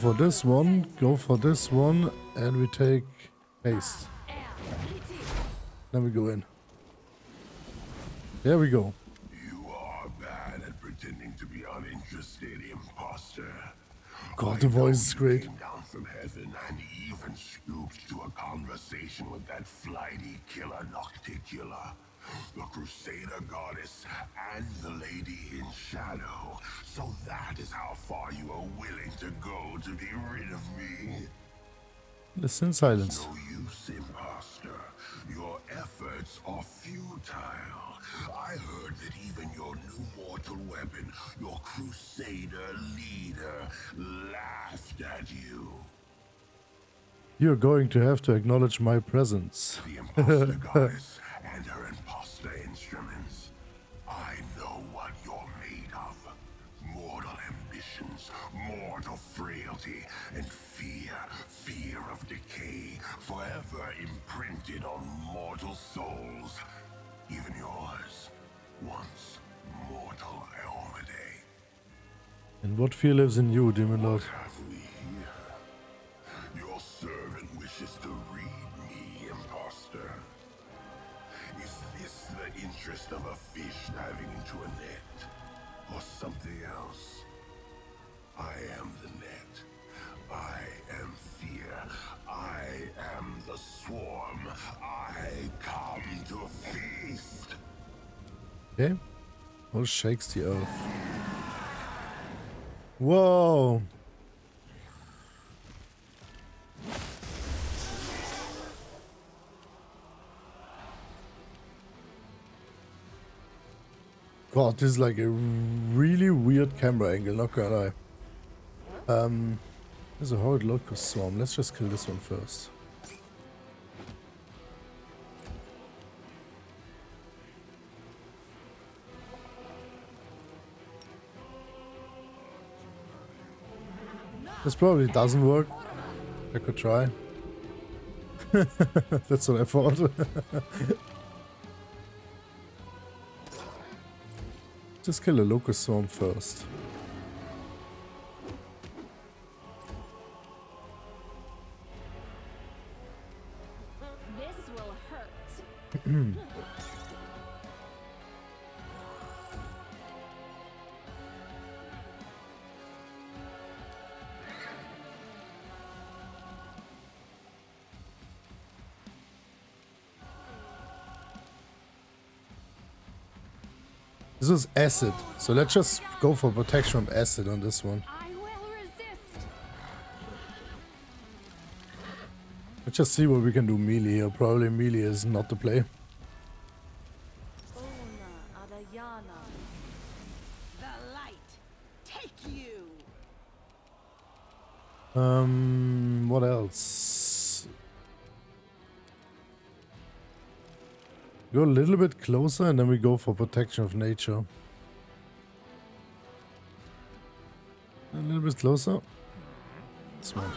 For this one, go for this one, and we take haste. Then we go in. There we go. You are bad at pretending to be uninterested, imposter. God, the voice is great. Came down from heaven and even scooped to a conversation with that flighty killer Nocticula, the Crusader goddess, and the lady in shadow. So that is how far you are willing to go to be rid of me. Listen in silence. No use, imposter. Your efforts are futile. I heard that even your new mortal weapon, your Crusader leader, laughed at you. You're going to have to acknowledge my presence. The imposter goddess and her imposter instruments. I know what you're made of. Mortal ambitions, mortal frailty, and fear of decay, forever imprinted on mortal souls. Even yours, once mortal Iomedae. And what fear lives in you, Demon Lord? What have we here? Your servant wishes to read me, imposter. Is this the interest of a fish diving into a net? Or something else? I am the net. I am fear. I am the swarm. I come to feast. Okay. What shakes the earth? Whoa! God, this is like a really weird camera angle, not gonna lie. There's a horrid locust swarm. Let's just kill this one first. This probably doesn't work. I could try. That's what I thought. Just kill a locust swarm first. This will hurt. This is acid, so let's just go for protection from acid on this one. I will resist. Let's just see what we can do melee here. Probably melee is not the play. The light, take you. What else? Go a little bit closer and then we go for protection of nature. A little bit closer. This one.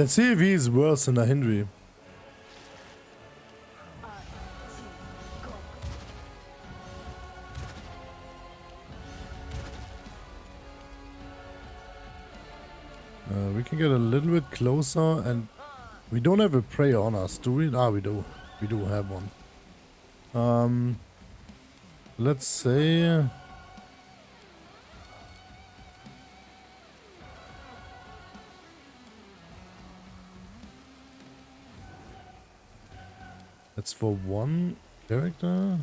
Let's see if he's worse than a Hindri. We can get a little bit closer, and we don't have a prey on us, do we? Ah, we do. We do have one. Let's say... That's for one character.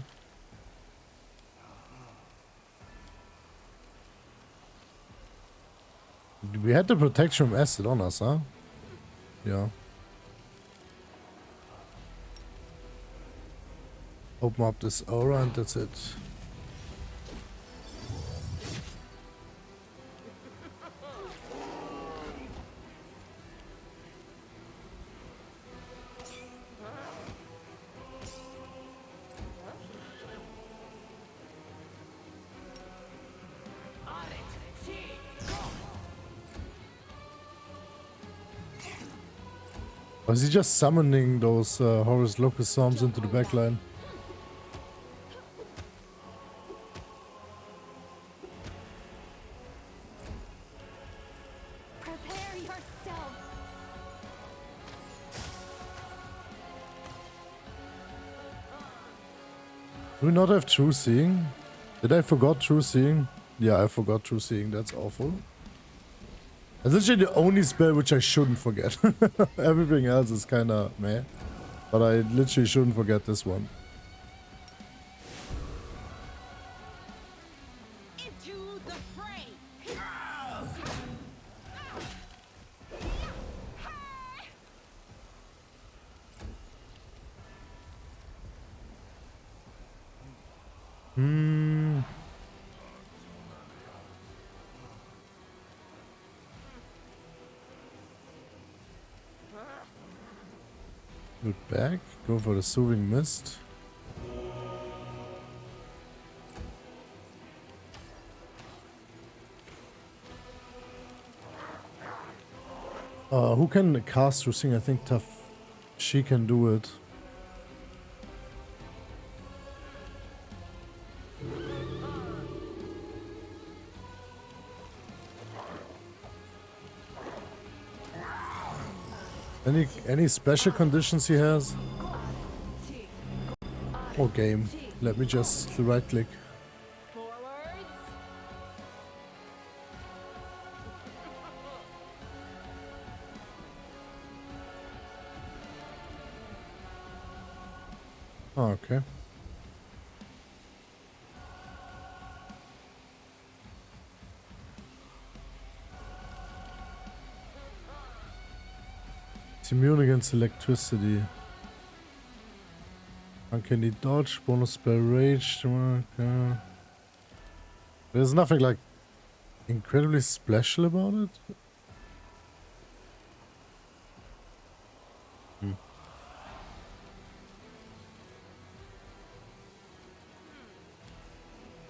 We had the protection from acid on us, huh? Yeah. Open up this aura and that's it. Or is he just summoning those Horus Locust Psalms into the backline? Prepare yourself. Do we not have True Seeing? Did I forgot True Seeing? Yeah, I forgot True Seeing. That's awful. That's literally the only spell which I shouldn't forget. Everything else is kind of meh. But I literally shouldn't forget this one. Into the fray. Hmm. Look back. Go for the Soothing Mist. Who can cast True Seeing? I think Tough. She can do it. Any special conditions he has? Oh, game. Let me just right click. Forwards. Oh, okay. It's immune against electricity. Uncanny dodge, bonus spell rage. There's nothing like incredibly special about it.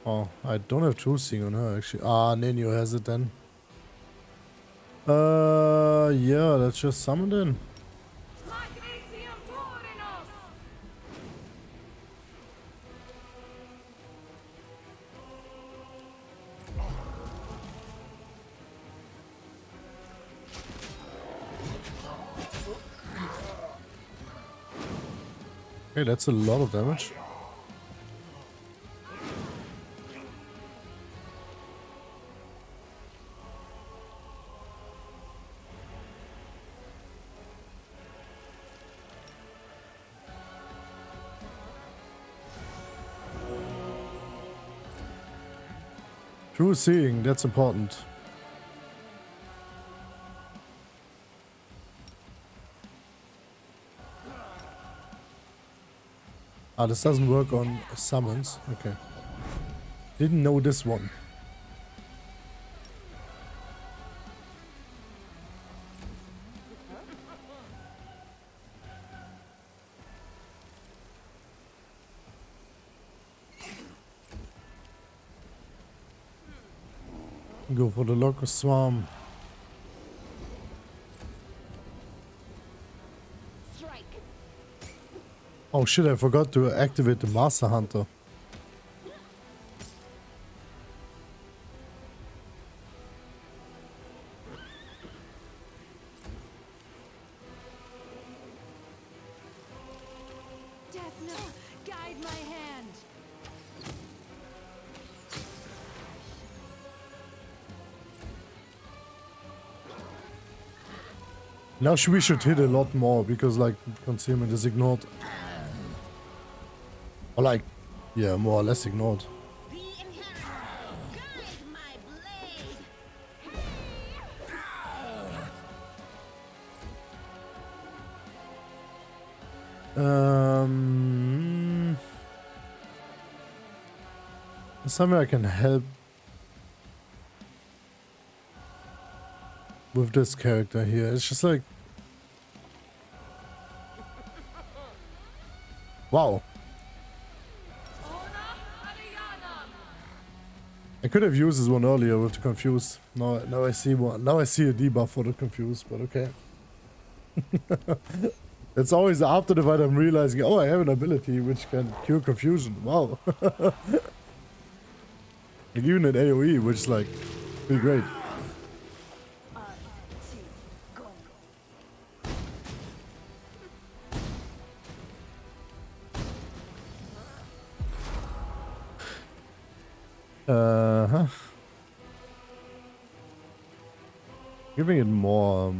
Oh, I don't have True Seeing on her actually. Ah, Nenio has it then. Yeah, let's just summon in. Okay, that's a lot of damage. True Seeing, that's important. Ah, this doesn't work on summons. Okay. Didn't know this one. Go for the Locust Swarm. Strike. Oh shit, I forgot to activate the Master Hunter. Desna, guide my hand. Now we should hit a lot more because like concealment is ignored. Or like, yeah, more or less ignored. The inheritor, guide my blade. Somewhere I can help with this character here. It's just like, wow. I could have used this one earlier with the confused. Now I see one. Now I see a debuff for the confused, but okay. It's always after the fight I'm realizing, oh, I have an ability which can cure confusion. Wow. Like even in AoE, which is like pretty great. Huh. Giving it more.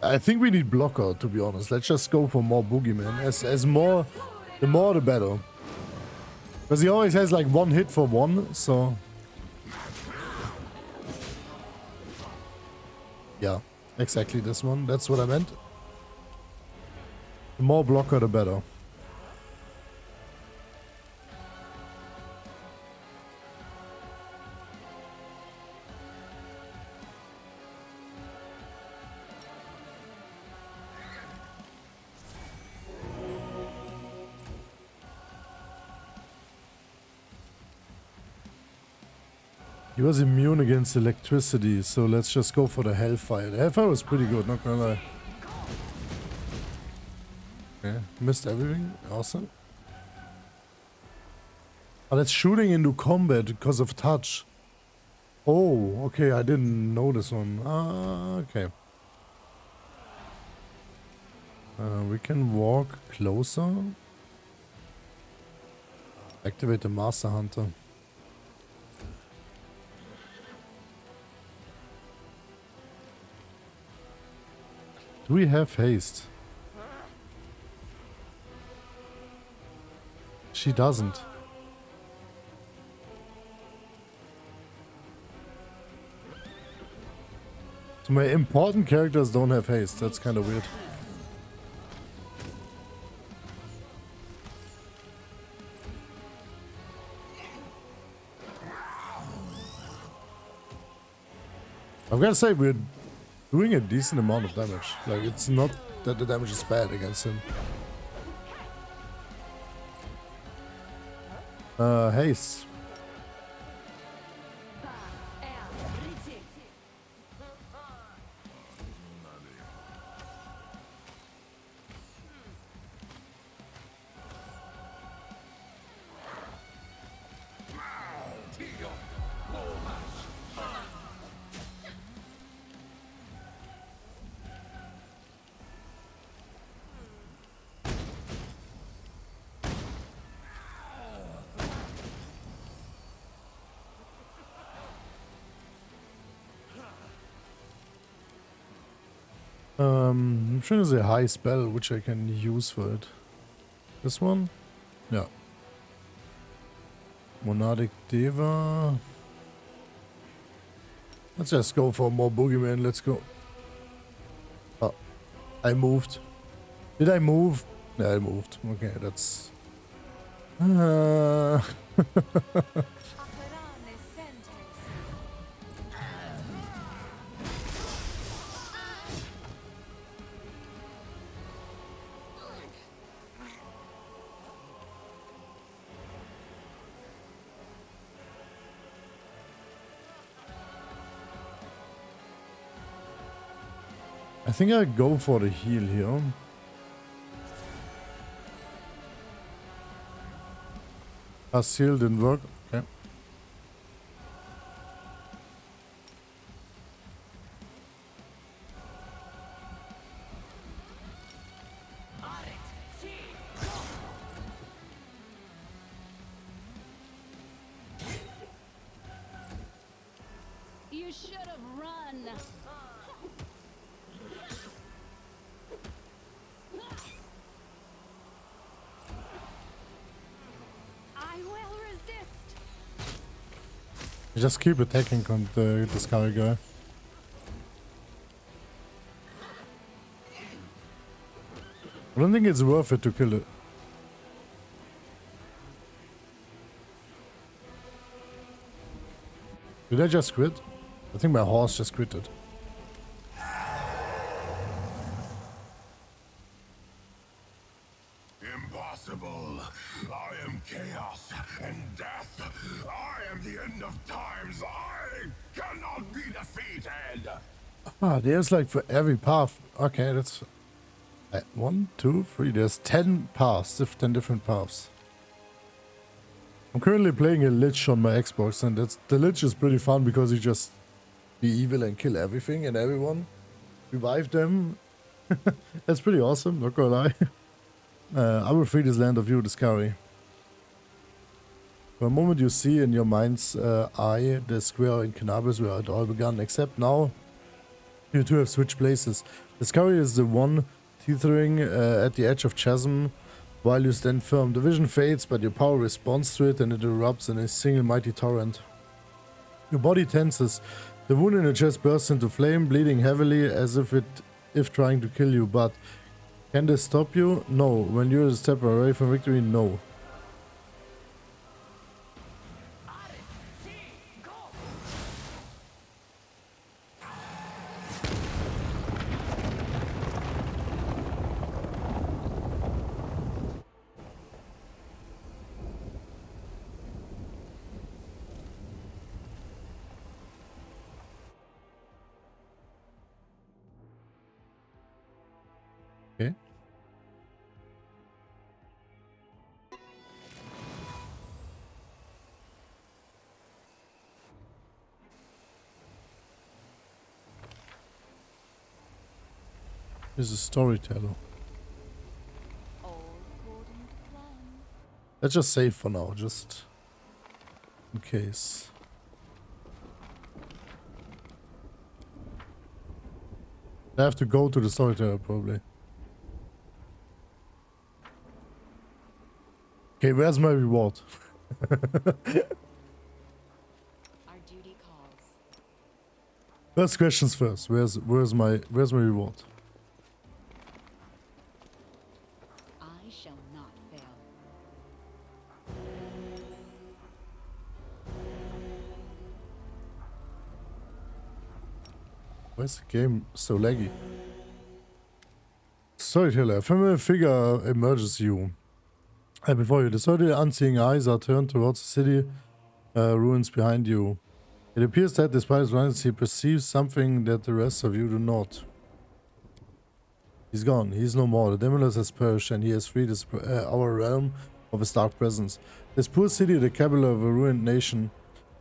I think we need blocker, to be honest. Let's just go for more boogeyman. As more, the more the better. Because he always has like one hit for one, so. Yeah, exactly this one. That's what I meant. The more blocker, the better. He was immune against electricity, so let's just go for the Hellfire. The Hellfire was pretty good, not gonna lie. Okay, missed everything. Awesome. Oh, that's shooting into combat because of touch. Oh, okay, I didn't know this one. Ah, okay. We can walk closer. Activate the Master Hunter. Do we have haste? She doesn't. So my important characters don't have haste. That's kind of weird. I've got to say, we're doing a decent amount of damage. Like, it's not that the damage is bad against him. Haste. I'm sure there's a high spell which I can use for it. This one? Yeah. Monadic Deva. Let's just go for more boogeyman. Let's go. Oh, I moved. Did I move? Yeah, I moved. Okay, that's... I think I'll go for the heal here. Last heal didn't work. Okay. You should have run. I will resist. Just keep attacking the Deskari guy. I don't think it's worth it to kill it. Did I just quit? I think my horse just quitted. Impossible. I am chaos and death. I am the end of times. I cannot be defeated. Ah, there's like for every path. Okay, that's 1, 2, 3. There's 10 paths, 10 different paths. I'm currently playing a Lich on my Xbox, and the Lich is pretty fun because you just be evil and kill everything and everyone. Revive them. That's pretty awesome, not gonna lie. I will free this land of you, Deskari. For a moment you see in your mind's eye the square in Cannabis where it all began, except now you two have switched places. Deskari is the one teetering at the edge of chasm while you stand firm. The vision fades, but your power responds to it and it erupts in a single mighty torrent. Your body tenses. The wound in your chest bursts into flame, bleeding heavily as if trying to kill you, but can this stop you? No. When you're a step away from victory, no. Okay. He's a storyteller. Let's just save for now, just in case. I have to go to the storyteller probably. Okay, where's my reward? Our duty calls. First questions first. Where's my reward? I shall not fail. Why is the game so laggy? Storyteller, a familiar figure emerges you. Before you, the storyteller unseeing eyes are turned towards the city ruins behind you. It appears that despite his blindness, he perceives something that the rest of you do not. He's gone. He's no more. The Demolus has perished, and he has freed our realm of his dark presence. This poor city, the capital of a ruined nation,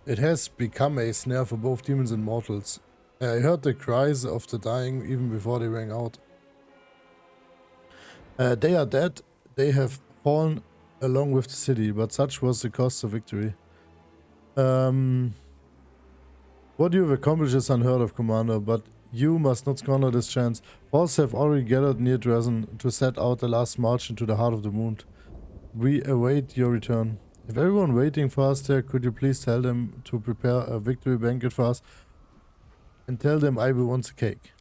it has become a snare for both demons and mortals. I heard the cries of the dying even before they rang out. They are dead. They have fallen along with the city, but such was the cost of victory. What you have accomplished is unheard of, Commander, but you must not squander this chance. Forces have already gathered near Dresden to set out the last march into the heart of the wound. We await your return. If everyone waiting for us there, could you please tell them to prepare a victory banquet for us? And tell them I will want a cake.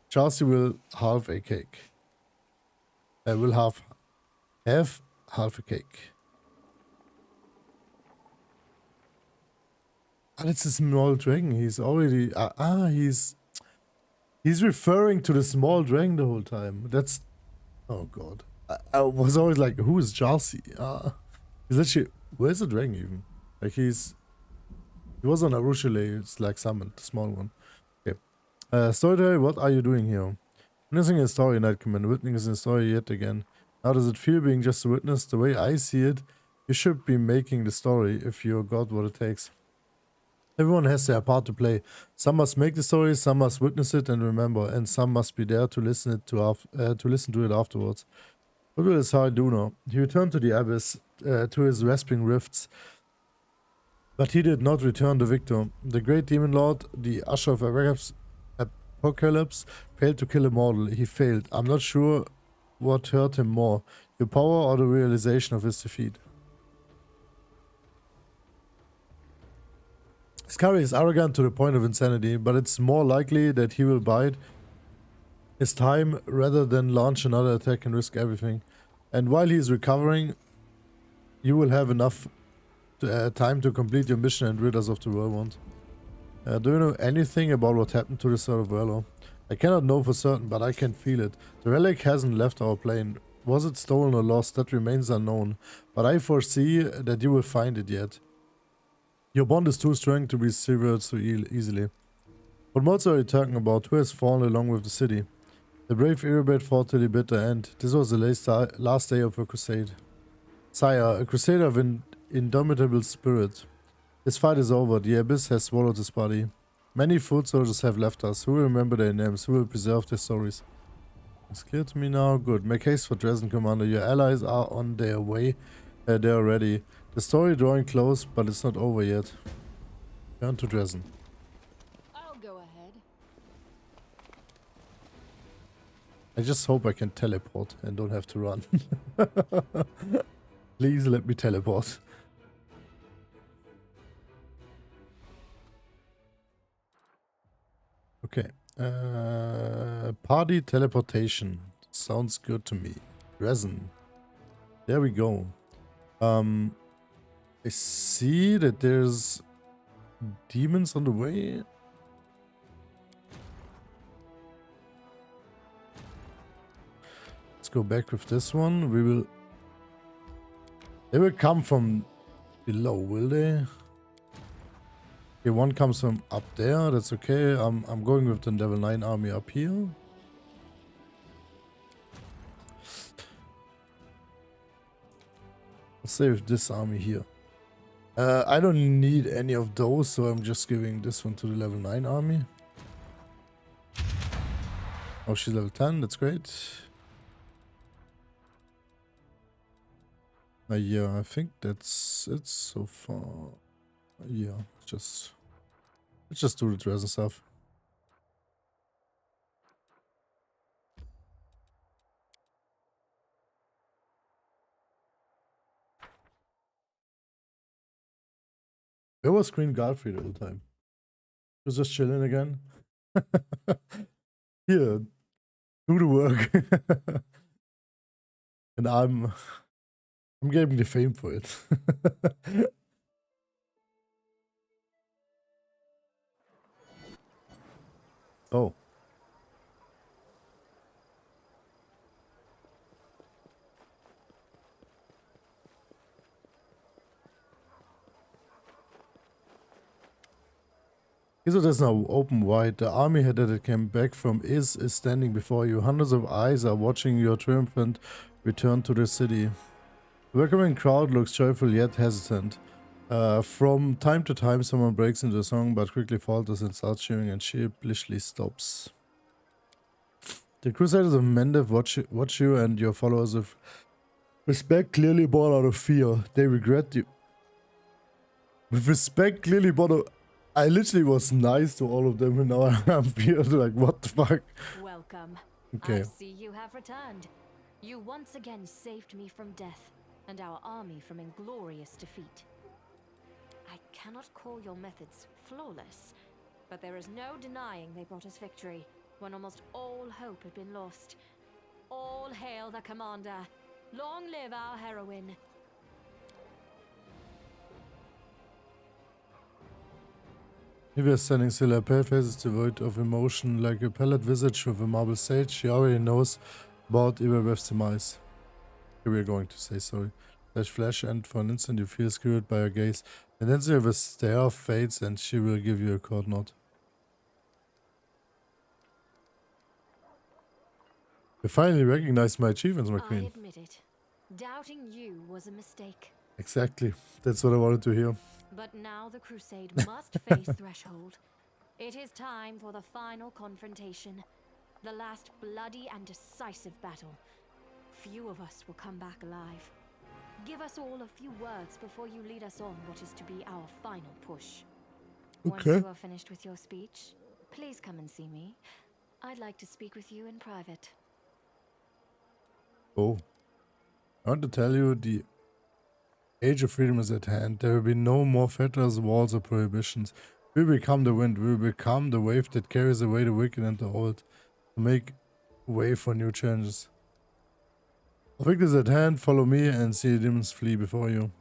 Chelsea will halve a cake. I will have half a cake. And it's a small dragon. He's already he's referring to the small dragon the whole time. That's oh god. I was always like, who is Chelsea? He's literally, where's the dragon even? Like he was on Arushale, it's like summoned, the small one. Okay. Storyteller, what are you doing here? Witnessing a story, Knight Commander. Witnessing a story yet again. How does it feel being just a witness? The way I see it, you should be making the story if you got what it takes. Everyone has their part to play. Some must make the story, some must witness it and remember, and some must be there to listen to it afterwards. What will Asai do now? He returned to the abyss, to his rasping rifts, but he did not return the victor. The great demon lord, the usher of Apocalypse, failed to kill a mortal. He failed. I'm not sure what hurt him more, your power or the realization of his defeat. Deskari is arrogant to the point of insanity, but it's more likely that he will bide his time rather than launch another attack and risk everything. And while he is recovering, you will have enough time to complete your mission and rid us of the Worldwound. Do you know anything about what happened to the Sword of Valor? I cannot know for certain, but I can feel it. The relic hasn't left our plane. Was it stolen or lost? That remains unknown, but I foresee that you will find it yet. Your bond is too strong to be severed so easily. What mods are you talking about? Who has fallen along with the city? The brave Irabet fought to the bitter end. This was the last day of a crusade. Sire, a crusader of indomitable spirit. His fight is over. The abyss has swallowed his body. Many foot soldiers have left us. Who will remember their names? Who will preserve their stories? It's clear to me now. Good. Make haste for Dresden, Commander. Your allies are on their way. They are ready. The story drawing close, but it's not over yet. Turn to Dresden. I'll go ahead. I just hope I can teleport and don't have to run. Please let me teleport. Okay. Party teleportation. Sounds good to me. Resin. There we go. I see that there's demons on the way. Let's go back with this one. They will come from below, will they? Okay, one comes from up there. That's okay. I'm going with the level 9 army up here. Let's save this army here. I don't need any of those, so I'm just giving this one to the level 9 army. Oh, she's level 10. That's great. Yeah, I think that's it so far. Yeah, let's just do the dress and stuff. Where was Green Godfrey the whole time? He was just chilling again. Here, do the work. And I'm getting the fame for it. Oh. Iso is now open wide. The army head that came back from is standing before you. Hundreds of eyes are watching your triumphant return to the city. The welcoming crowd looks joyful yet hesitant. From time to time someone breaks into a song but quickly falters and starts cheering and sheepishly stops. The Crusaders of Mendev watch you and your followers with respect clearly born out of fear. They regret you. With respect clearly born out of... I literally was nice to all of them and now I'm feared like what the fuck. Welcome. Okay. I see you have returned. You once again saved me from death and our army from inglorious defeat. I cannot call your methods flawless, but there is no denying they brought us victory when almost all hope had been lost. All hail the commander. Long live our heroine. If you're standing still, her pale face is devoid of emotion, like a pallid visage with a marble sage. She already knows about Iberweb's demise. Here we are going to say sorry. Flash, and for an instant you feel skewered by her gaze. And then the stare fades and she will give you a cold nod. You finally recognize my achievements, my queen. I admit it. Doubting you was a mistake. Exactly. That's what I wanted to hear. But now the crusade must face threshold. It is time for the final confrontation. The last bloody and decisive battle. Few of us will come back alive. Give us all a few words before you lead us on what is to be our final push. Once you are finished with your speech, please come and see me. I'd like to speak with you in private. Oh. I want to tell you, the age of freedom is at hand. There will be no more fetters, walls, or prohibitions. We will become the wind. We will become the wave that carries away the wicked and the old. To make way for new challenges. Victory is at hand. Follow me and see the demons flee before you.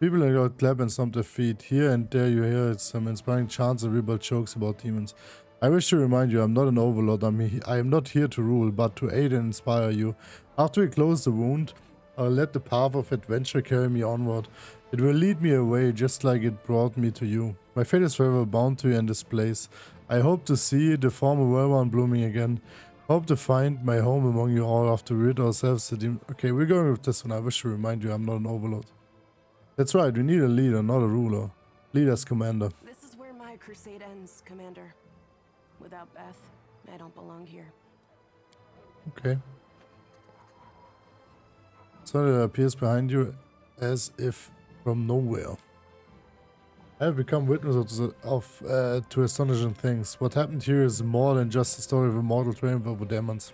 People in God clap and stomp their feet. Here and there you hear some inspiring chants and ribald jokes about demons. I wish to remind you, I'm not an overlord. I am not here to rule, but to aid and inspire you. After we close the wound, I'll let the path of adventure carry me onward. It will lead me away just like it brought me to you. My fate is forever bound to you and this place. I hope to see the former Worldwound blooming again. Hope to find my home among you all after we rid ourselves of the... Okay, we're going with this one. I wish to remind you I'm not an overlord. That's right, we need a leader, not a ruler. Lead as commander. This is where my crusade ends, Commander. Without Beth, I don't belong here. Okay. So it appears behind you as if from nowhere. I have become witness to astonishing things. What happened here is more than just a story of immortal triumph over demons.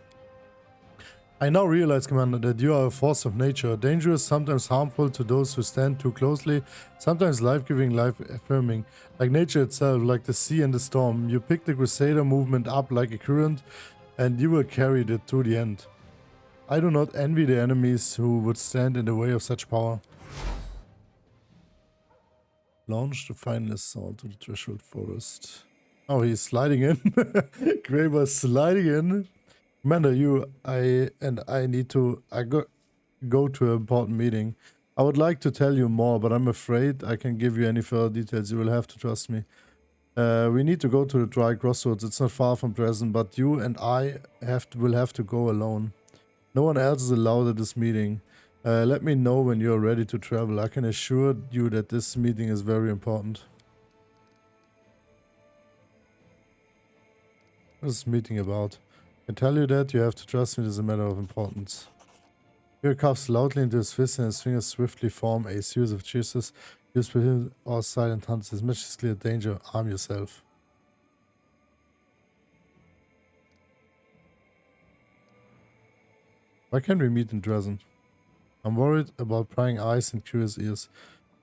I now realize, Commander, that you are a force of nature, dangerous, sometimes harmful to those who stand too closely, sometimes life-giving, life-affirming. Like nature itself, like the sea and the storm, you pick the Crusader movement up like a current, and you will carry it through the end. I do not envy the enemies who would stand in the way of such power. Launch the final assault to the Threshold Forest. Oh, he's sliding in. Graber's sliding in. Commander, I need to go to an important meeting. I would like to tell you more, but I'm afraid I can't give you any further details. You will have to trust me. We need to go to the dry crossroads. It's not far from present, but you and I will have to go alone. No one else is allowed at this meeting. Let me know when you're ready to travel. I can assure you that this meeting is very important. What is this meeting about? I tell you that you have to trust me. It is a matter of importance. He coughs loudly into his fist and his fingers swiftly form a series of cheeses. Used with him or silent hunts. His message is clear. Danger. Arm yourself. Why can't we meet in Dresden? I'm worried about prying eyes and curious ears.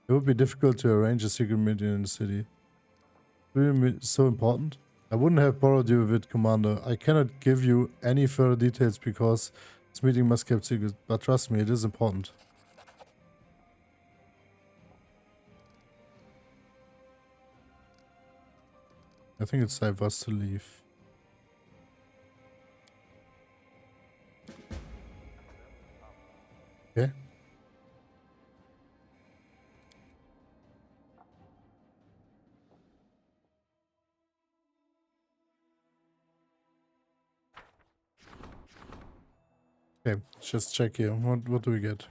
It would be difficult to arrange a secret meeting in the city. Really so important? I wouldn't have borrowed you with it, Commander. I cannot give you any further details because this meeting must be kept secret, but trust me, it is important. I think it's time for us to leave. Okay. Okay, let's just check here. What do we get?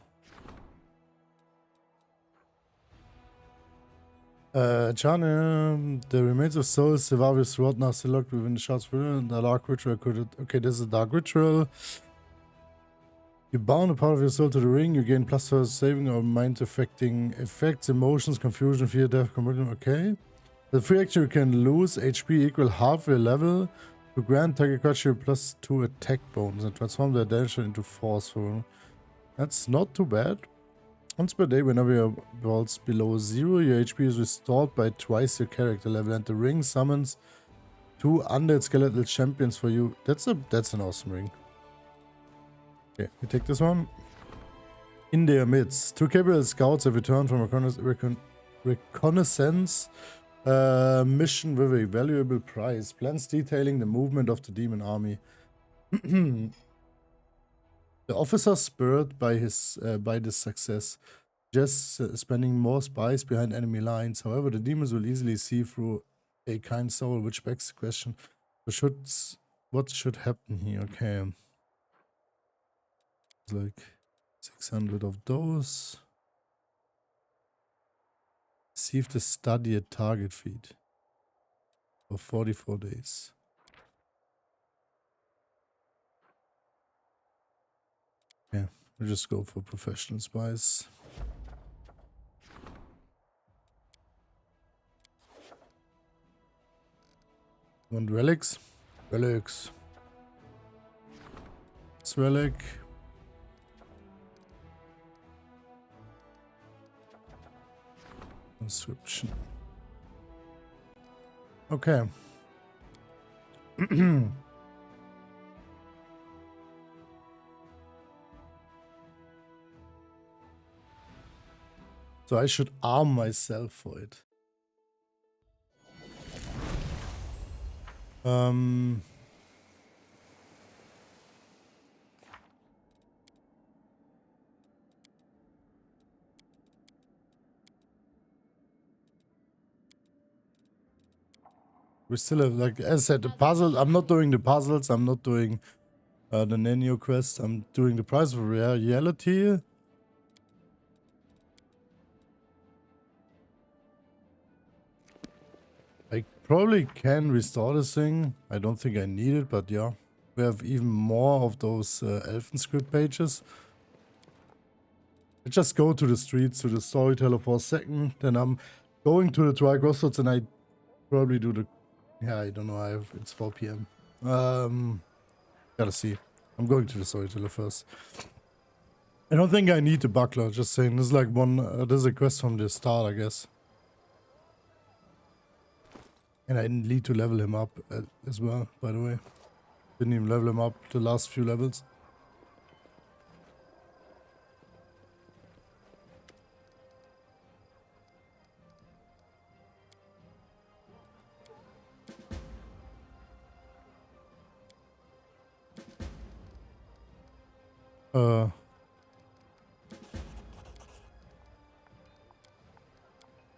Chana, the remains of souls survive with rot now still locked within the shards within the dark ritual. Okay, this is a dark ritual. You bound a part of your soul to the ring, you gain plus for saving or mind affecting effects, emotions, confusion, fear, death, commitment. Okay. The free action you can lose HP equal half your level to grant Takekachi +2 attack bonus and transform the damage into forceful. That's not too bad. Once per day, whenever your rolls below 0, your HP is restored by twice your character level, and the ring summons 2 undead skeletal champions for you. That's an awesome ring. Okay, we take this one. In their midst, 2 capable scouts have returned from reconnaissance mission with a valuable prize. Plans detailing the movement of the demon army. The officer, spurred by this success, just spending more spies behind enemy lines. However, the demons will easily see through a kind soul, which begs the question: what should happen here? Okay, it's like 600 of those. Receive the study at target feed for 44 days. Yeah, we'll just go for professional spies. Want relics? Relics. It's relic. Conscription. Okay. So I should arm myself for it. We still have, like, as I said, the puzzle. I'm not doing the puzzles. I'm not doing the Nenio quest. I'm doing the price of reality. I probably can restore this thing. I don't think I need it, but yeah. We have even more of those elfen script pages. I just go to the streets, to the storyteller for a second. Then I'm going to the dry crossroads and I probably do the... Yeah, I don't know. It's 4 p.m. Gotta see. I'm going to the storyteller first. I don't think I need the buckler. Just saying. This is like one... this is a quest from the start, I guess. And I need to level him up as well, by the way. Didn't even level him up the last few levels.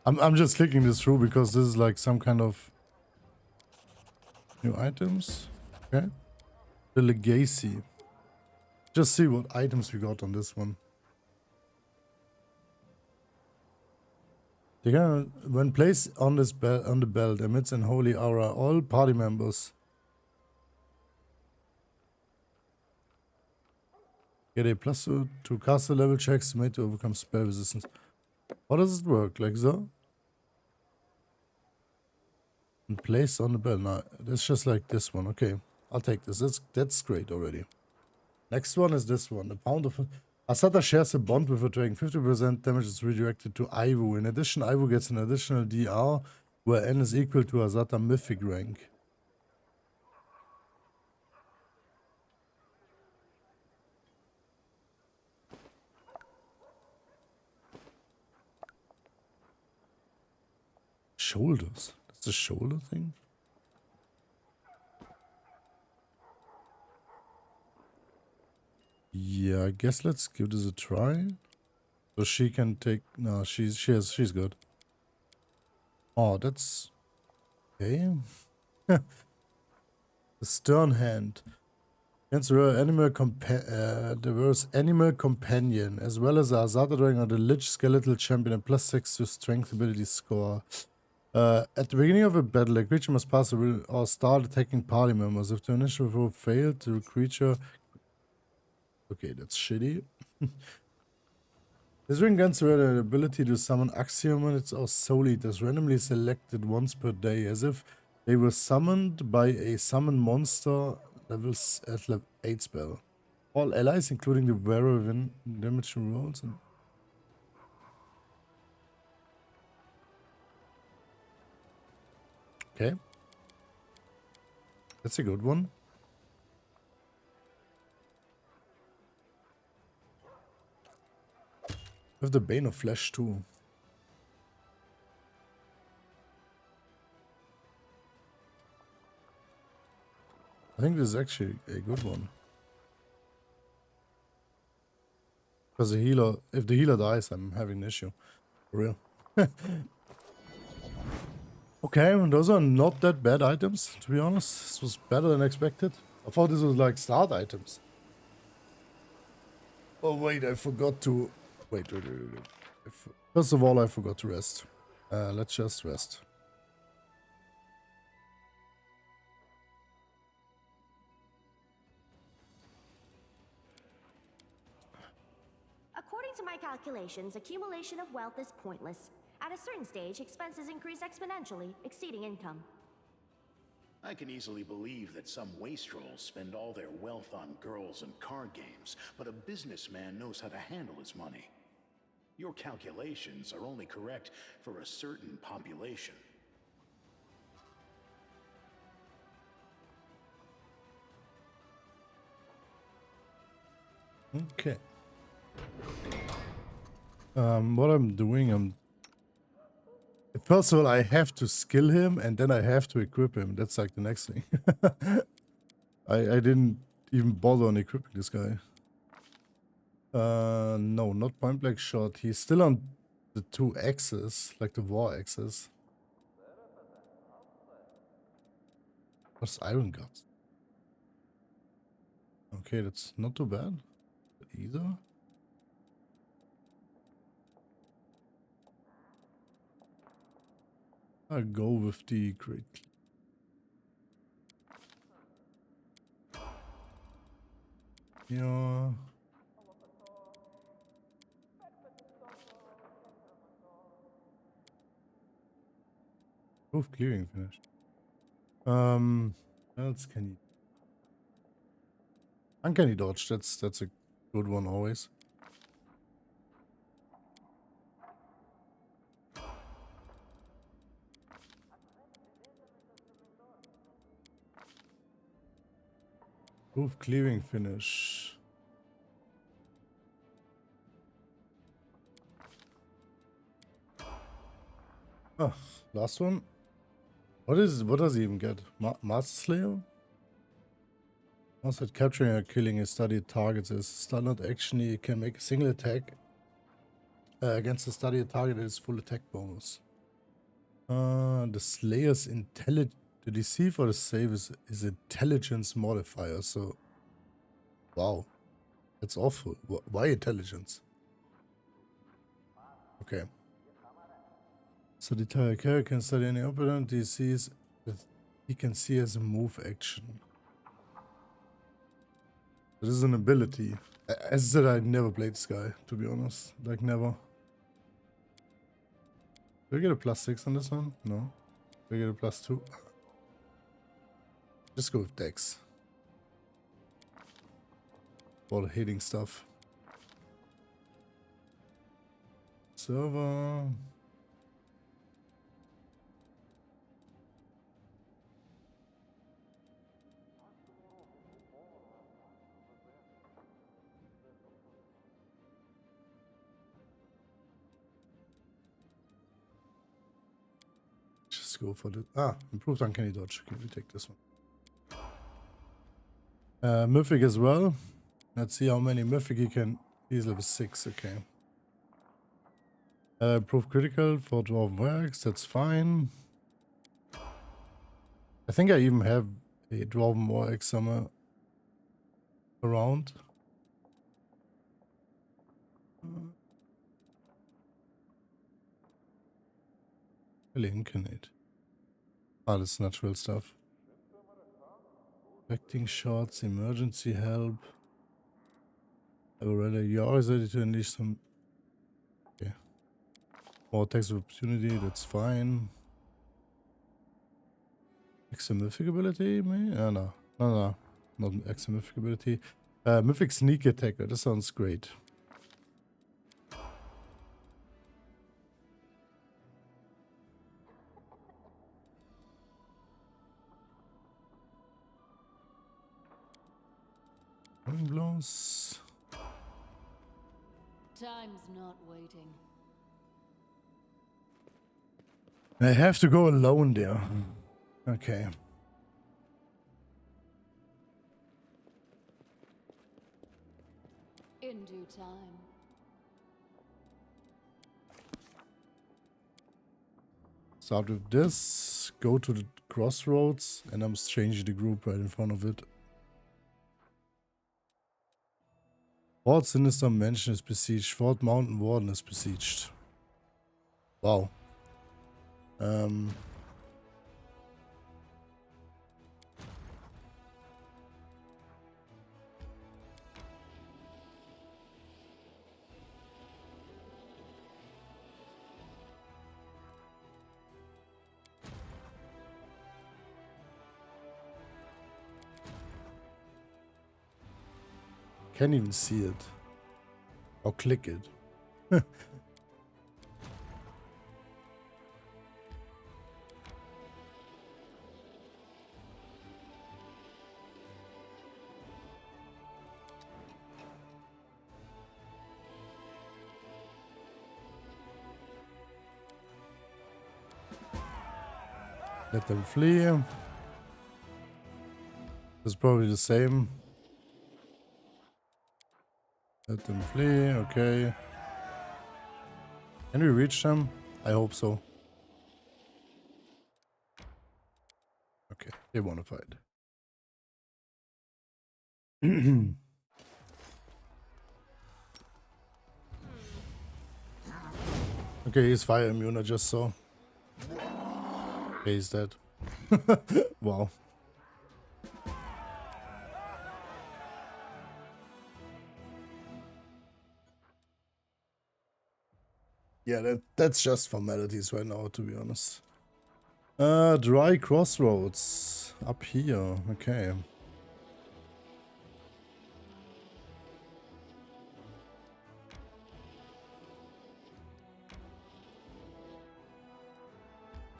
I'm just clicking this through because this is like some kind of new items. Okay. The legacy. Just see what items we got on this one. When placed on this on the belt, emits an holy aura. All party members get a +2 to caster level checks made to overcome spell resistance. How does it work? Like so? And placed on the belt. No, that's just like this one. Okay, I'll take this. That's great already. Next one is this one. The pound of Asata shares a bond with a dragon. 50% damage is redirected to Aivu. In addition, Aivu gets an additional DR where N is equal to Asata mythic rank. Shoulders. That's the shoulder thing? Yeah, I guess let's give this a try. So she can take... No, she's good. Oh, that's... Okay. The stern hand. Against the diverse animal companion, as well as the Azata Dragon or the Lich Skeletal Champion, and +6 to strength ability score. At the beginning of a battle, a creature must pass or start attacking party members. If the initial roll failed, the creature... Okay, that's shitty. This ring grants the ability to summon axiom units or soul eaters randomly selected once per day, as if they were summoned by a summoned monster at level 8 spell. All allies, including the wearer, win damage rolls. Okay. That's a good one. We have the Bane of Flesh too. I think this is actually a good one. Because the healer, if the healer dies, I'm having an issue. For real. Okay, and those are not that bad items, to be honest. This was better than expected. I thought this was like start items. Oh wait, I forgot to... Wait. First of all, I forgot to rest. Let's just rest. According to my calculations, accumulation of wealth is pointless. At a certain stage, expenses increase exponentially, exceeding income. I can easily believe that some wastrels spend all their wealth on girls and card games, but a businessman knows how to handle his money. Your calculations are only correct for a certain population. Okay. What I'm doing, first of all, I have to skill him, and then I have to equip him. That's like the next thing. I didn't even bother on equipping this guy. No, not point blank shot. He's still on the 2 axes, like the war axes. What's Iron Guts? Okay, that's not too bad either. I'll go with the great. Yeah. Both clearing finished. What else can you? Uncanny dodge. That's a good one always. Both clearing finish. Oh, last one. What does he even get? Master Slayer? Once that capturing or killing a studied target is standard action, he can make a single attack against the studied target at its full attack bonus. The Slayer's the deceive or the save is intelligence modifier, so wow. That's awful. Why intelligence? Okay. So the character can study any opponent he sees that he can see as a move action. This is an ability. As I said, I never played this guy, to be honest. Like, never. Do I get a +6 on this one? No. Do I get a +2? Just go with Dex. For the hitting stuff. Server. Just go for the improved uncanny dodge. Okay, we take this one. Mythic as well. Let's see how many mythic he can. He's level 6. Okay. Improved critical for dwarven works. That's fine. I think I even have a dwarven warwick somewhere around. Really incarnate. That's natural stuff. Affecting shots, emergency help. Already, you're always ready to unleash some. Okay. More attacks of opportunity, that's fine. Extra mythic ability, maybe? No. Not extra mythic ability. Mythic sneak attacker, that sounds great. Blows. Time's not waiting. I have to go alone there. Okay. In due time. Start with this, go to the crossroads, and I'm changing the group right in front of it. Fort Sinister Mansion is besieged. Fort Mountain Warden is besieged. Wow. Can't even see it. Or click it. Let them flee. It's probably the same. Let them flee, okay. Can we reach them? I hope so. Okay. They want to fight. Okay, he's fire immune, I just saw. Okay, he's dead. Wow. Yeah, that's just formalities right now, to be honest. Dry crossroads. Up here, okay.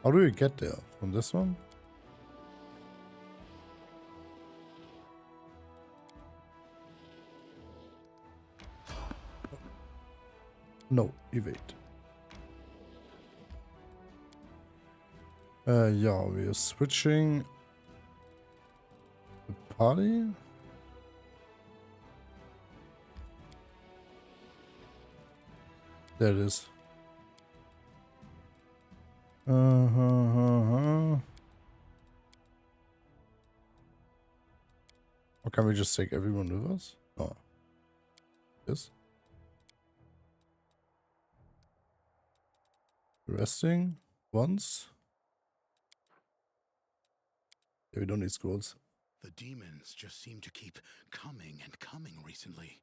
How do you get there? From this one? No, evade. Yeah, we are switching the party. There it is. Or can we just take everyone with us? Oh. Yes. Resting once. Yeah, we don't need scrolls. The demons just seem to keep coming and coming recently,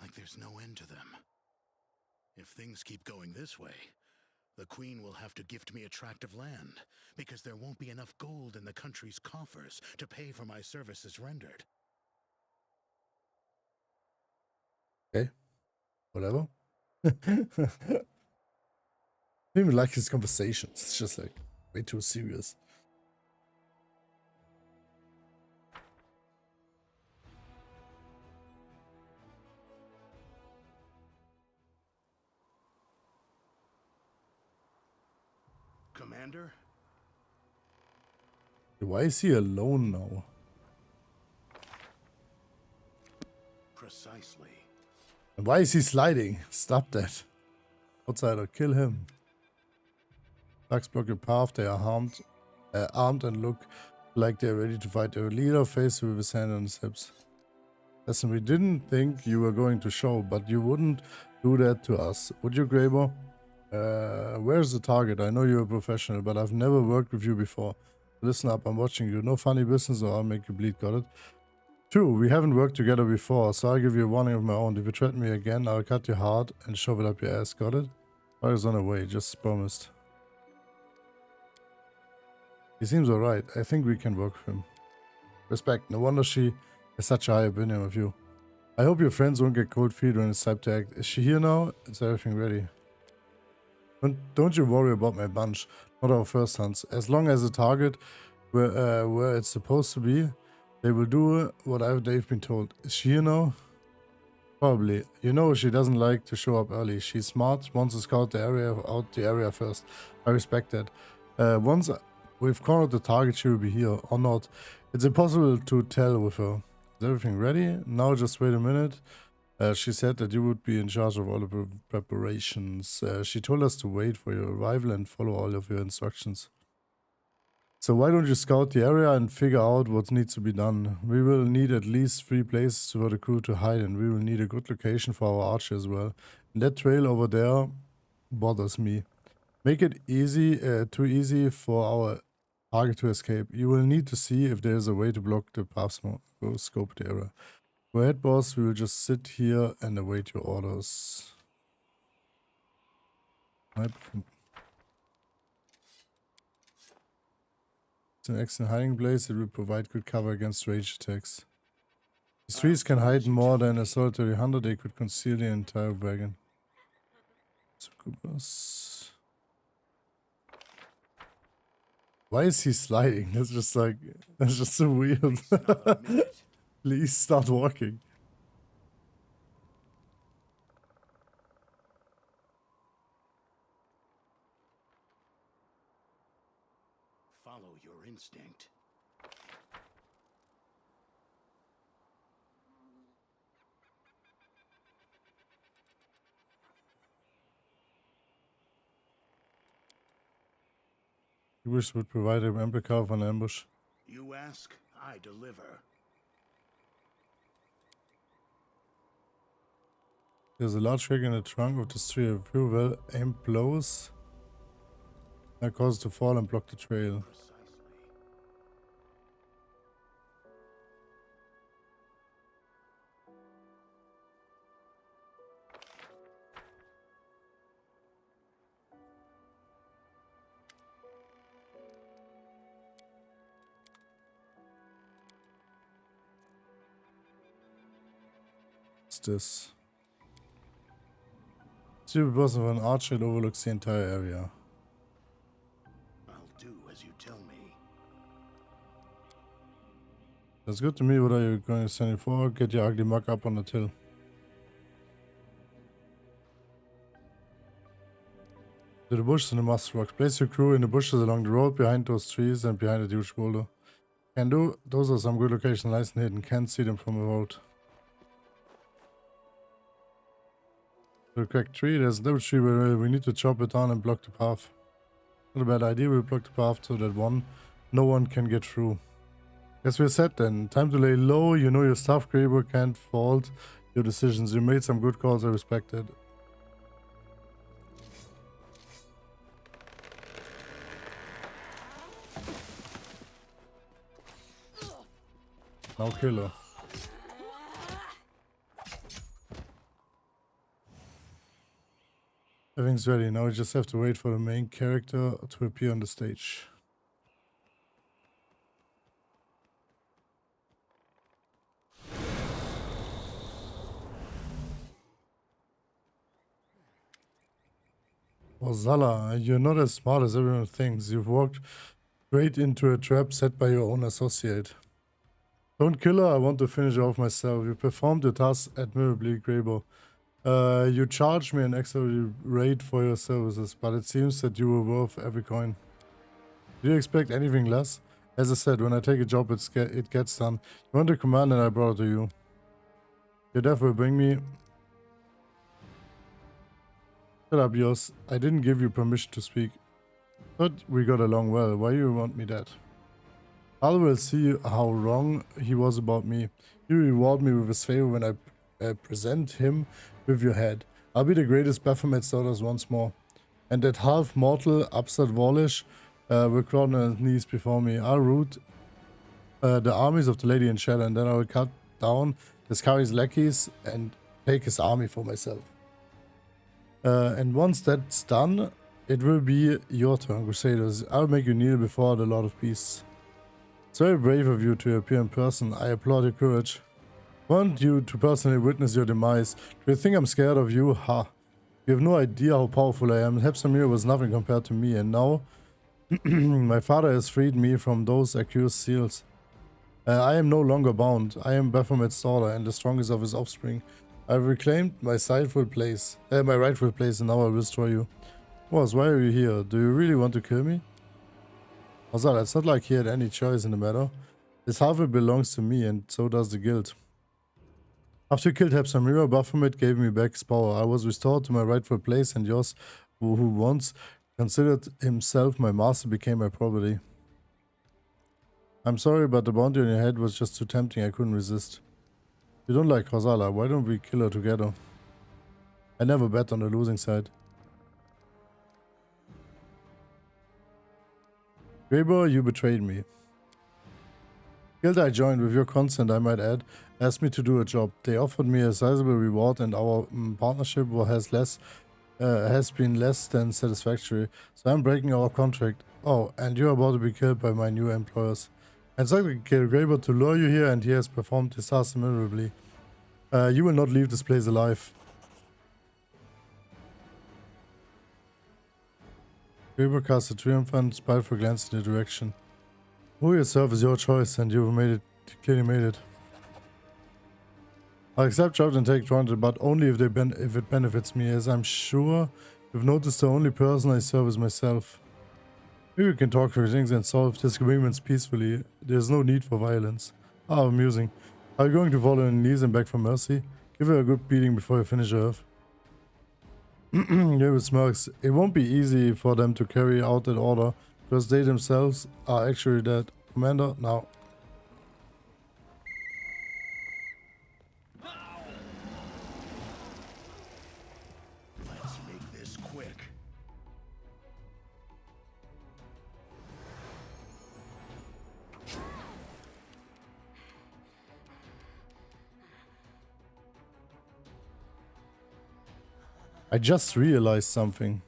like there's no end to them. If things keep going this way, the Queen will have to gift me a tract of land, because there won't be enough gold in the country's coffers to pay for my services rendered. Okay. Whatever. I don't even like his conversations. It's just like way too serious. Commander? Why is he alone now? Precisely. And why is he sliding? Stop that. Outsider, kill him. Thugs block your path. They are armed and look like they're ready to fight. Their leader faces with his hand on his hips. Listen, we didn't think you were going to show, but you wouldn't do that to us, would you, Graber? Where's the target? I know you're a professional, but I've never worked with you before. Listen up, I'm watching you. No funny business or I'll make you bleed, got it? 2, we haven't worked together before, so I'll give you a warning of my own. If you threaten me again, I'll cut your heart and shove it up your ass, got it? Fire's on the way, just promised. He seems alright. I think we can work with him. Respect. No wonder she has such a high opinion of you. I hope your friends won't get cold feet when it's time to act. Is she here now? Is everything ready? Don't you worry about my bunch. Not our first hunts. As long as the target where it's supposed to be, they will do what they've been told. Is she here now? Probably. You know she doesn't like to show up early. She's smart, wants to scout the area first. I respect that. Once we've cornered the target, she will be here, or not. It's impossible to tell with her. Is everything ready? Now just wait a minute. She said that you would be in charge of all the preparations. She told us to wait for your arrival and follow all of your instructions. So why don't you scout the area and figure out what needs to be done? We will need at least 3 places for the crew to hide, and we will need a good location for our archer as well. And that trail over there bothers me. Make it easy, too easy for our target to escape. You will need to see if there is a way to block the paths more. Go scope the area. Go ahead, boss. We will just sit here and await your orders. It's an excellent hiding place. It will provide good cover against ranged attacks. These trees can hide more than a solitary hunter. They could conceal the entire wagon. Succubus. Why is he sliding? That's just like, that's just so weird. Please start walking. Follow your instinct. You wish would provide an ample cover for an ambush. You ask, I deliver. There's a large crack in the trunk of this tree. A few well-aimed blows that cause it to fall and block the trail. What's this? Stupid boss of an archer that overlooks the entire area. I'll do as you tell me. That's good to me. What are you going to send it for? Get your ugly mug up on the hill. To the bushes and the must rocks. Place your crew in the bushes along the road behind those trees and behind the huge boulder. Can do. Those are some good locations, nice and hidden. Can't see them from the road. The cracked tree, there's no tree where we need to chop it down and block the path. Not a bad idea, we'll block the path so that no one can get through. As we're set then, time to lay low, you know your stuff, Graber, can't fault your decisions. You made some good calls, I respect it. Now killer. Everything's ready, now we just have to wait for the main character to appear on the stage. Oh Zala, you're not as smart as everyone thinks. You've walked straight into a trap set by your own associate. Don't kill her, I want to finish off myself. You performed the task admirably, Graber. You charged me an extra rate for your services, but it seems that you were worth every coin. Do you expect anything less? As I said, when I take a job, it gets done. You want a command and I brought it to you. Your death will bring me... Shut up, Yos. I didn't give you permission to speak. Thought we got along well. Why do you want me dead? I will see how wrong he was about me. You reward me with his favor when I present him with your head. I'll be the greatest Baphomet's daughters once more. And that half-mortal, upstart Wallish will crawl on his knees before me. I'll root the armies of the Lady in Shadow, and then I will cut down Deskari's lackeys and take his army for myself. And once that's done, it will be your turn, Crusaders. I'll make you kneel before the Lord of Peace. It's very brave of you to appear in person. I applaud your courage. I want you to personally witness your demise. Do you think I'm scared of you? Ha! You have no idea how powerful I am. Hepsamir was nothing compared to me, and now my father has freed me from those accused seals. I am no longer bound. I am Baphomet's daughter and the strongest of his offspring. I've reclaimed my rightful place, and now I will destroy you. Boss, why are you here? Do you really want to kill me? Also, it's not like he had any choice in the matter. His half belongs to me, and so does the guild. After you killed Hepsamira, Baphomet gave me back his power. I was restored to my rightful place, and yours, who once considered himself my master, became my property. I'm sorry, but the bounty on your head was just too tempting. I couldn't resist. You don't like Khazala, why don't we kill her together? I never bet on the losing side. Graber, you betrayed me. Guild I joined, with your consent I might add, asked me to do a job. They offered me a sizable reward, and our partnership has been less than satisfactory, so I'm breaking our contract. Oh, and you're about to be killed by my new employers. I instructed Graber to lure you here, and he has performed his task admirably. You will not leave this place alive. Graber cast a triumphant, spiteful glance in your direction. Who you serve is your choice, and you've clearly made it. I'll accept job and take granted, but only if it benefits me, as I'm sure you've noticed the only person I serve is myself. Maybe we can talk through things and solve disagreements peacefully. There's no need for violence. Ah, amusing. Are you going to fall on your knees and beg for mercy? Give her a good beating before you finish her off. David smirks. It won't be easy for them to carry out that order, because they themselves are actually dead. Commander, now. Let's make this quick. I just realized something.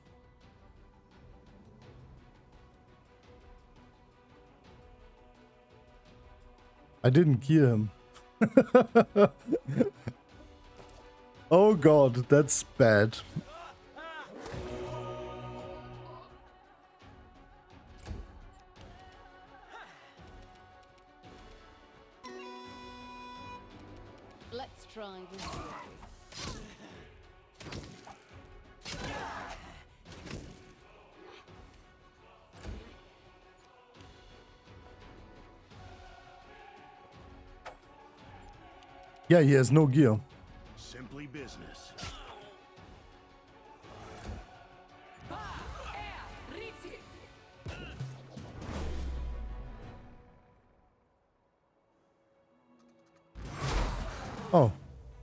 I didn't gear him. Oh god, that's bad. Let's try this. Yeah, he has no gear. Simply business. Oh,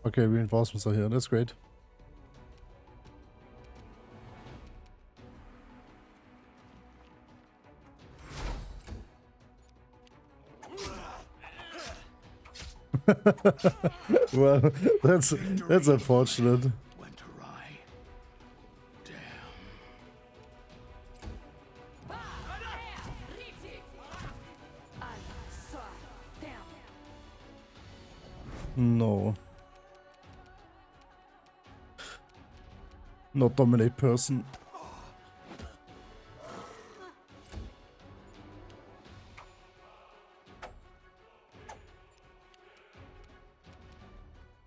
okay, reinforcements are here. That's great. Well, that's unfortunate. Went awry. Damn. No. Not dominate person.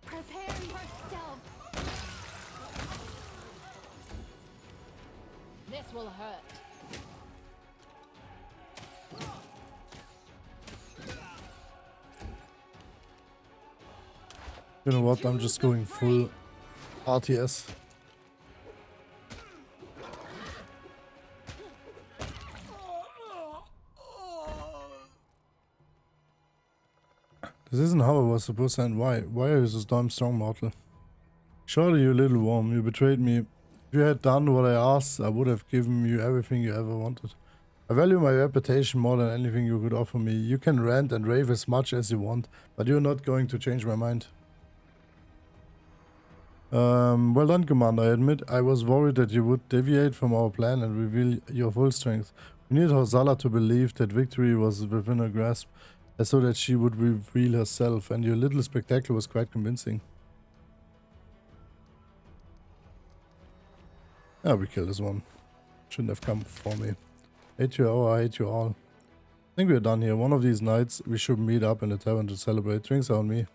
Prepare yourself. This will hurt. You know what? I'm just going full RTS. This isn't how it was supposed to end. Why? Why are you so damn strong, mortal? Surely you little worm, you betrayed me. If you had done what I asked, I would have given you everything you ever wanted. I value my reputation more than anything you could offer me. You can rant and rave as much as you want, but you're not going to change my mind. Well done, Commander. I admit I was worried that you would deviate from our plan and reveal your full strength. We needed Horsala to believe that victory was within her grasp, so that she would reveal herself, and your little spectacle was quite convincing. Ah, we killed this one. Shouldn't have come for me. Hate you all, I hate you all. I think we're done here. One of these nights we should meet up in the tavern to celebrate. Drinks are on me.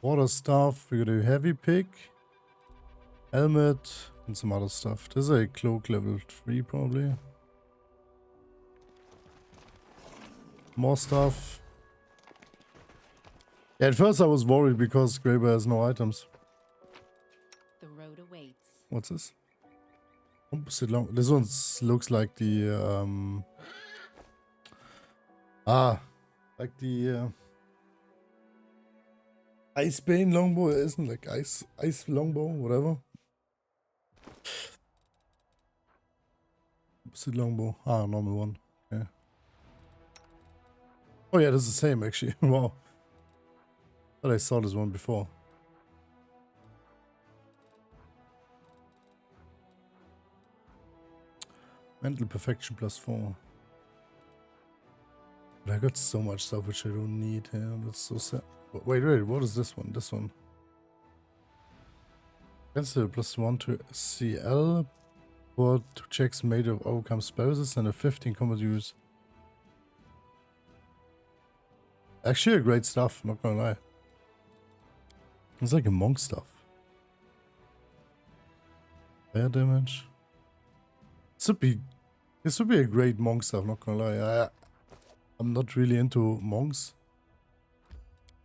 Water stuff, we got a heavy pick, helmet, and some other stuff. This is a cloak level 3 probably. More stuff. Yeah, at first I was worried because Graber has no items. The road awaits. What's this? Opposite long. This one looks like the like the Ice Bane longbow, isn't like ice longbow, whatever. Opposite longbow. Ah, normal one. Yeah. Oh yeah, this is the same actually. Wow. But I saw this one before. Mental perfection +4. But I got so much stuff which I don't need here. That's so sad. Wait, what is this one? This one. Cancel +1 to CL for 2 checks made of overcome spells and a 15 combat use. Actually a great stuff, not gonna lie. It's like a monk stuff. Fire damage. This would be a great monk stuff, not gonna lie. I'm not really into monks.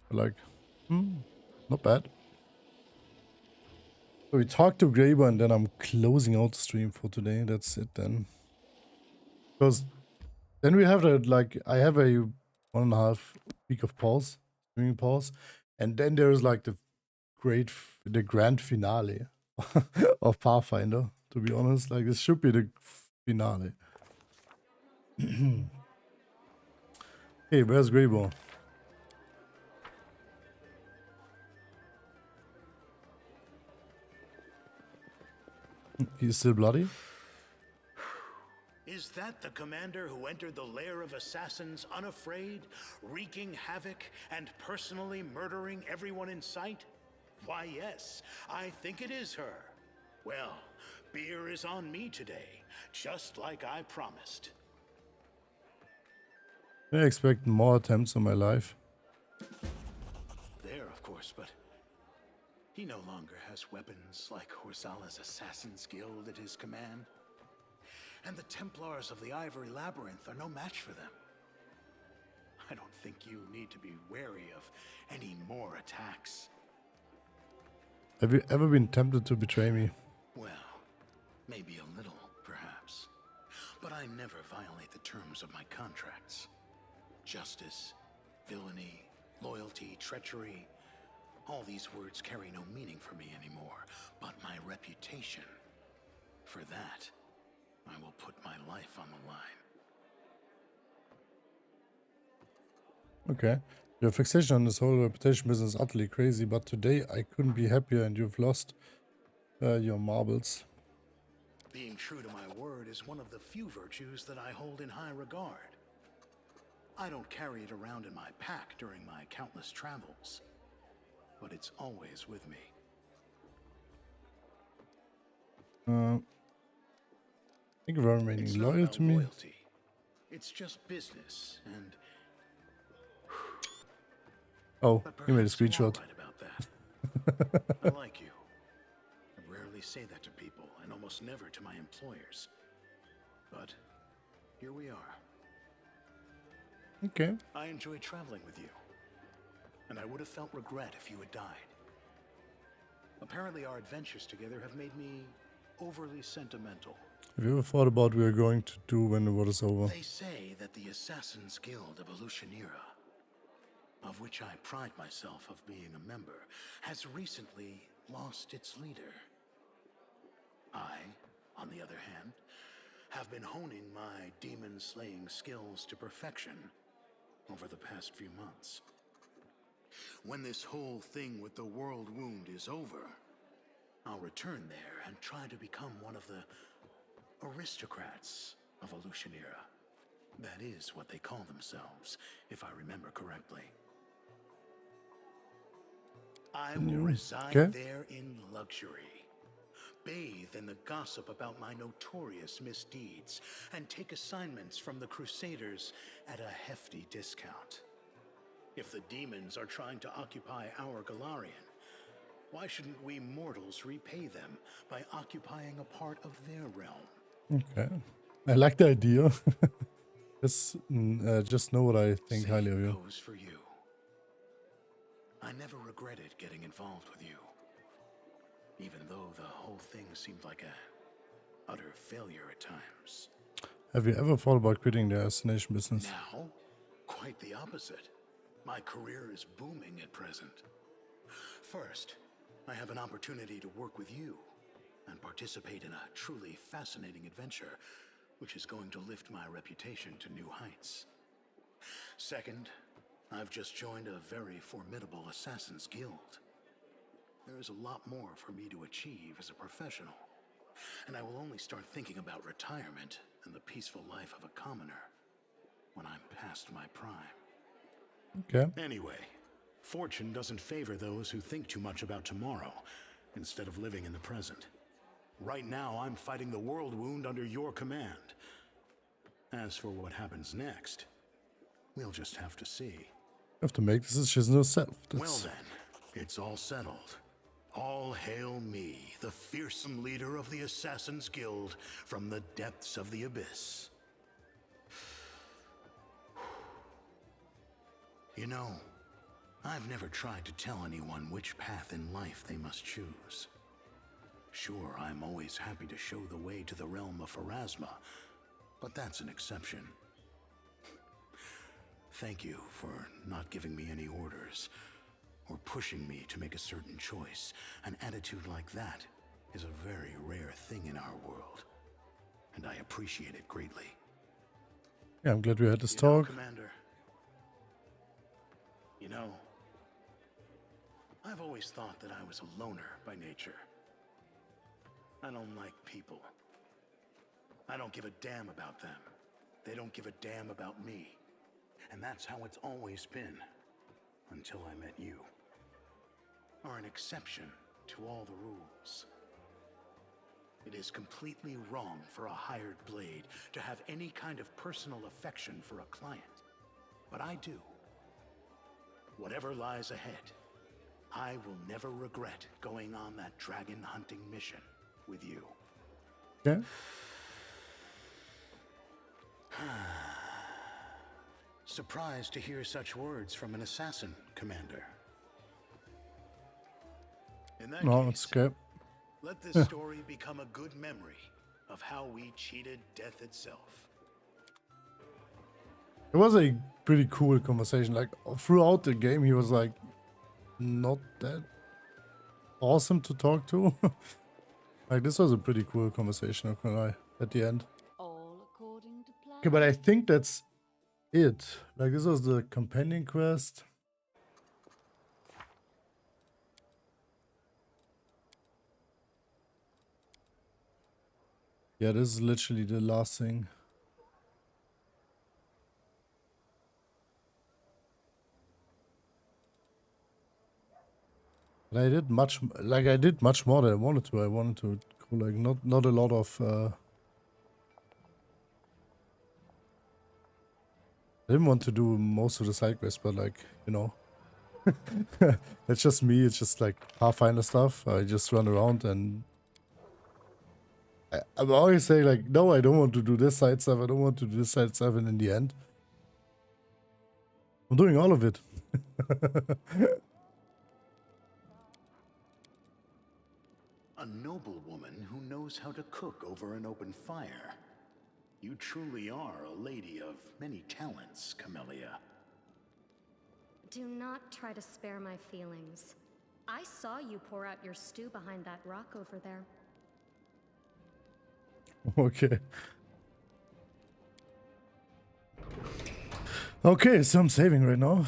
But like, not bad. So we talked to Graber and then I'm closing out the stream for today. That's it then. Because then we have I have a 1.5 week of pause, streaming pause. And then there's like the grand finale of Pathfinder, to be honest. Like this should be the finale. Hey, where's Graber? He's still bloody? Is that the commander who entered the lair of assassins unafraid, wreaking havoc and personally murdering everyone in sight? Why, yes, I think it is her. Well, beer is on me today, just like I promised. I expect more attempts on my life. There, of course, but he no longer has weapons like Horsala's Assassin's Guild at his command. And the Templars of the Ivory Labyrinth are no match for them. I don't think you need to be wary of any more attacks. Have you ever been tempted to betray me? Well, maybe a little, perhaps. But I never violate the terms of my contracts. Justice, villainy, loyalty, treachery. All these words carry no meaning for me anymore. But my reputation, for that, I will put my life on the line. Okay. Your fixation on this whole reputation business is utterly crazy, but today I couldn't be happier and you've lost your marbles. Being true to my word is one of the few virtues that I hold in high regard. I don't carry it around in my pack during my countless travels, but it's always with me. Thank you for remaining It's loyal not to me. loyalty. It's just business, and Oh, but you made a perhaps you are screenshot. right about that. I like you. I rarely say that to people, and almost never to my employers. But here we are. Okay. I enjoy traveling with you, and I would have felt regret if you had died. Apparently our adventures together have made me overly sentimental. Have you ever thought about what we are going to do when the war is over? They say that the Assassin's Guild of Evolutionira, of which I pride myself of being a member, has recently lost its leader. I, on the other hand, have been honing my demon-slaying skills to perfection over the past few months. When this whole thing with the Worldwound is over, I'll return there and try to become one of the aristocrats of Evolutionira. That is what they call themselves, if I remember correctly. I will reside there in luxury, bathe in the gossip about my notorious misdeeds, and take assignments from the Crusaders at a hefty discount. If the demons are trying to occupy our Galarian, why shouldn't we mortals repay them by occupying a part of their realm? Okay. I like the idea. Just know what I think highly of you. Same goes for you. I never regretted getting involved with you, even though the whole thing seemed like a utter failure at times. Have you ever thought about quitting the assassination business? Now, quite the opposite. My career is booming at present. First, I have an opportunity to work with you and participate in a truly fascinating adventure, which is going to lift my reputation to new heights. Second, I've just joined a very formidable Assassin's Guild. There is a lot more for me to achieve as a professional, and I will only start thinking about retirement and the peaceful life of a commoner when I'm past my prime. Okay. Anyway, fortune doesn't favor those who think too much about tomorrow instead of living in the present. Right now, I'm fighting the Worldwound under your command. As for what happens next, we'll just have to see. You have to make decisions yourself. Well then, it's all settled. All hail me, the fearsome leader of the Assassin's Guild from the depths of the abyss. You know, I've never tried to tell anyone which path in life they must choose. Sure, I'm always happy to show the way to the realm of Pharasma, but that's an exception. Thank you for not giving me any orders, or pushing me to make a certain choice. An attitude like that is a very rare thing in our world, and I appreciate it greatly. Yeah, I'm glad we had this You know, talk. Commander, you know, I've always thought that I was a loner by nature. I don't like people. I don't give a damn about them. They don't give a damn about me. And that's how it's always been, until I met you. Are an exception to all the rules. It is completely wrong for a hired blade to have any kind of personal affection for a client. But I do. Whatever lies ahead, I will never regret going on that dragon hunting mission with you. Yeah. Surprised to hear such words from an assassin, Commander. In that No, case, it's okay. let this story become a good memory of how we cheated death itself. It was a pretty cool conversation. Like throughout the game, he was like not that awesome to talk to. Like this was a pretty cool conversation, not gonna lie, at the end. All according to plan. Okay, but I think that's it. Like this was the companion quest. Yeah, this is literally the last thing. But I did much, like I did much more than I wanted to. I wanted to go like not a lot of. I didn't want to do most of the side quests, but like you know, that's just me. It's just like Pathfinder stuff. I just run around and. I'm always saying like, no, I don't want to do this side stuff. I don't want to do this side stuff, and in the end, I'm doing all of it. A noble woman who knows how to cook over an open fire. You truly are a lady of many talents, Camellia. Do not try to spare my feelings. I saw you pour out your stew behind that rock over there. Okay. Okay, so I'm saving right now.